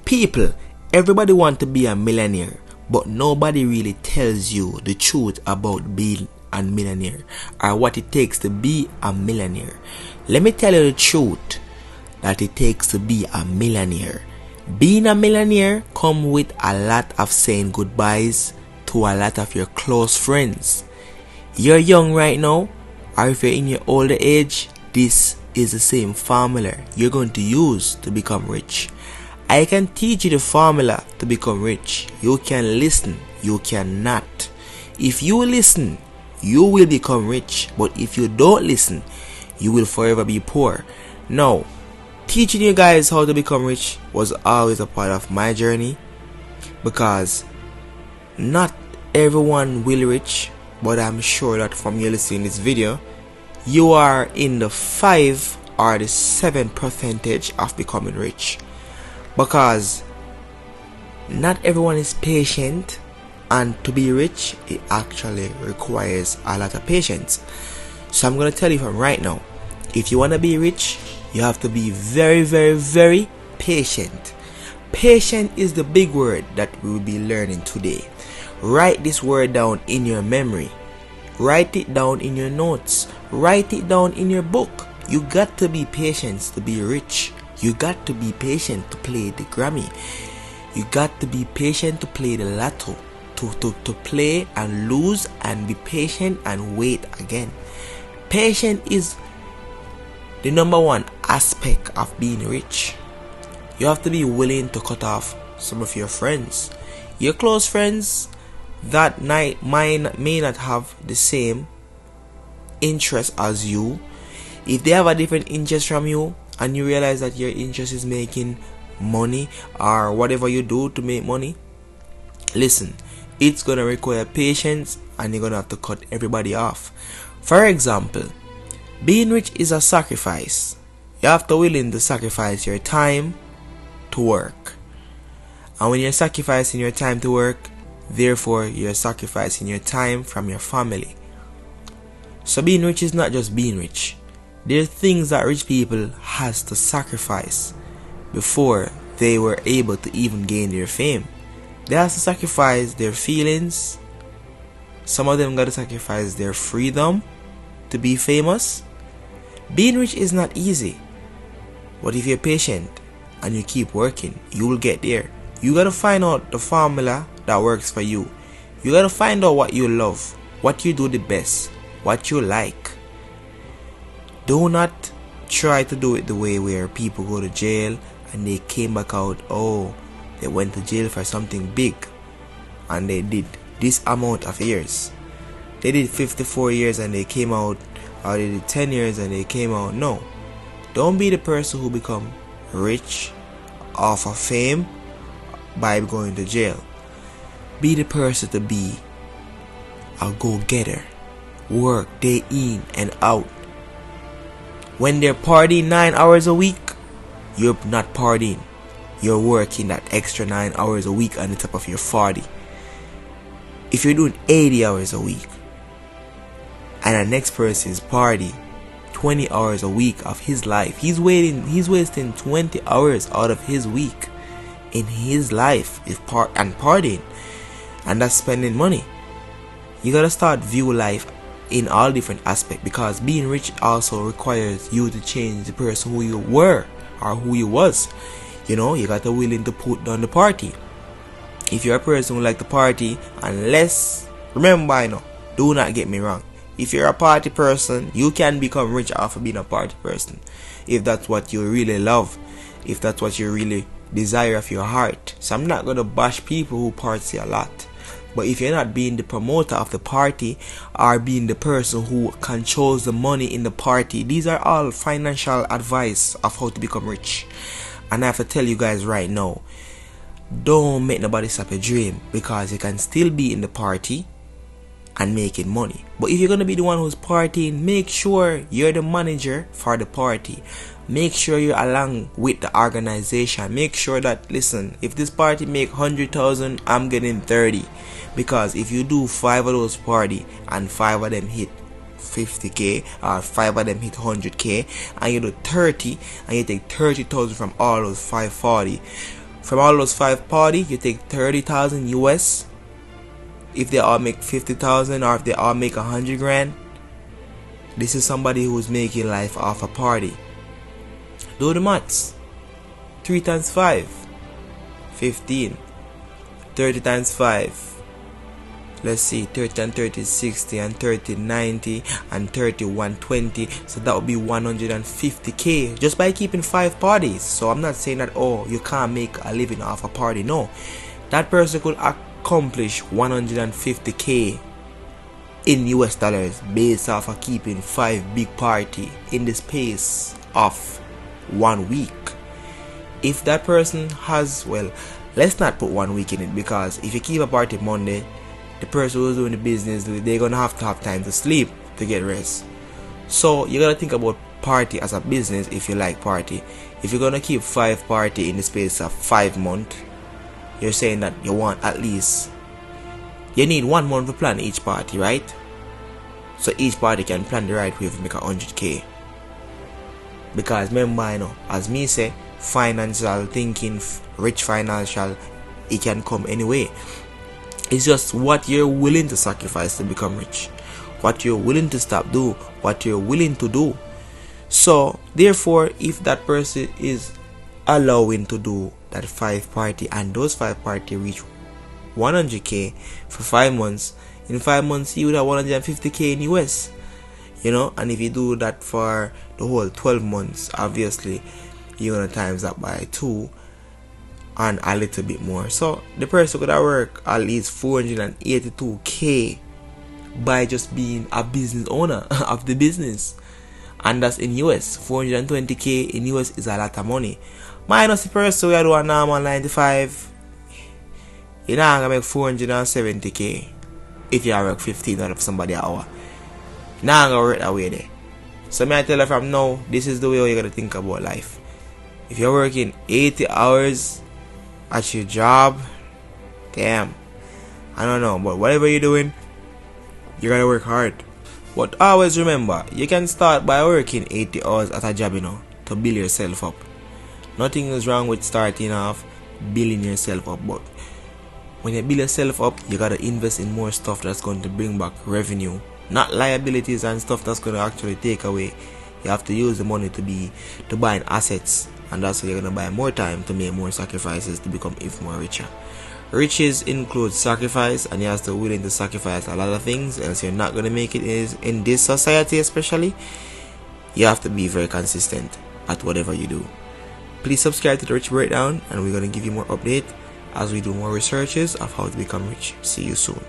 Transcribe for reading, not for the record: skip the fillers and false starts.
People, everybody want to be a millionaire, but nobody really tells you the truth about being a millionaire or what it takes to be a millionaire. Let me tell you the truth that it takes to be a millionaire. Being a millionaire comes with a lot of saying goodbyes to a lot of your close friends. You're young right now, or if you're in your older age, this is the same formula you're going to use to become rich. I can teach you the formula to become rich. You can listen, you cannot. If you listen, you will become rich. But if you don't listen, you will forever be poor. Now, teaching you guys how to become rich was always a part of my journey, because not everyone will rich, but I'm sure that from you listening to this video, you are in the 5 or the 7% of becoming rich. Because not everyone is patient, and to be rich, it actually requires a lot of patience. So I'm going to tell you from right now, if you want to be rich, you have to be very, very, very patient. Patient is the big word that we will be learning today. Write this word down in your memory. Write it down in your notes. Write it down in your book. You got to be patient to be rich. You got to be patient to play the Grammy. You got to be patient to play the lotto. To play and lose and be patient and wait again. Patience is the number one aspect of being rich. You have to be willing to cut off some of your friends. Your close friends that may not have the same interest as you. If they have a different interest from you, and you realize that your interest is making money or whatever you do to make money, listen, it's gonna require patience, and you're gonna have to cut everybody off. For example, being rich is a sacrifice. You have to be willing to sacrifice your time to work. And when you're sacrificing your time to work, therefore you're sacrificing your time from your family. So being rich is not just being rich. There are things that rich people has to sacrifice before they were able to even gain their fame. They have to sacrifice their feelings. Some of them got to sacrifice their freedom to be famous. Being rich is not easy, but if you're patient and you keep working, you will get there. You got to find out the formula that works for you. You got to find out what you love, what you do the best, what you like. Do not try to do it the way where people go to jail and they came back out, oh, they went to jail for something big and they did this amount of years. They did 54 years and they came out, or they did 10 years and they came out. No. Don't be the person who become rich off of fame by going to jail. Be the person to be a go-getter. Work day in and out. When they're partying 9 hours a week, you're not partying. You're working that extra 9 hours a week on the top of your 40. If you're doing 80 hours a week, and the next person's party 20 hours a week of his life, he's wasting 20 hours out of his week in his life and partying, and that's spending money. You gotta start view life in all different aspects, because being rich also requires you to change the person who you were or who you was. You know, you got to willing to put down the party. If you're a person who like to party, unless, remember, do not get me wrong, if you're a party person, you can become rich off of being a party person, if that's what you really love, if that's what you really desire of your heart. So I'm not gonna bash people who party a lot. But if you're not being the promoter of the party or being the person who controls the money in the party, these are all financial advice of how to become rich. And I have to tell you guys right now, don't make nobody stop your dream, because you can still be in the party and making money. But if you're going to be the one who's partying, make sure you're the manager for the party. Make sure you're along with the organization. Make sure that, listen, if this party make 100,000, I'm getting 30. Because if you do 5 of those party and 5 of them hit 50k or 5 of them hit 100k, and you do 30 and you take 30,000 from all those 540, From all those 5 party, you take 30,000 US. If they all make 50,000 or if they all make 100 grand, this is somebody who's making life off a party. Do the maths. 3 times 5, 15. 30 times 5. Let's see, 30 and 30 is 60, and 30 90, and 30 120. So that would be 150k just by keeping 5 parties. So I'm not saying that, oh, you can't make a living off a party. No, that person could accomplish 150k in US dollars based off of keeping 5 big party in the space of 1 week. If that person has, well, let's not put 1 week in it, because if you keep a party Monday, the person who's doing the business, they're gonna have to have time to sleep to get rest. So you gotta think about party as a business. If you like party, if you're gonna keep 5 party in the space of 5 months, you're saying that you want at least, you need 1 month to plan each party, right? So each party can plan the right way to make 100k. Because remember, you know, as me say, financial thinking, rich financial, it can come anyway. It's just what you're willing to sacrifice to become rich, what you're willing to stop do, what you're willing to do. So therefore, if that person is allowing to do that 5 party, and those 5 party reach 100k for 5 months, in 5 months you would have 150k in US, you know. And if you do that for the whole 12 months, obviously you're gonna times that by 2 and a little bit more. So the person could have worked at least 482k by just being a business owner of the business, and that's in US. 420k in US is a lot of money. Minus the person who do a normal 95, you're not gonna make 470k if you work 15 out of somebody an hour. You're not gonna work that way there. So may I tell you from now, this is the way you're gonna think about life. If you're working 80 hours at your job, damn, I don't know, but whatever you're doing, you gotta work hard. But always remember, you can start by working 80 hours at a job, you know, to build yourself up. Nothing is wrong with starting off building yourself up, but when you build yourself up, you gotta invest in more stuff that's going to bring back revenue, not liabilities and stuff that's going to actually take away. You have to use the money to buy assets, and that's why you're gonna buy more time to make more sacrifices to become even more richer. Riches includes sacrifice, and you have to be willing to sacrifice a lot of things, else you're not gonna make it. Is in this society especially, you have to be very consistent at whatever you do. Please subscribe to the Rich Breakdown, and we're gonna give you more update as we do more researches of how to become rich. See you soon.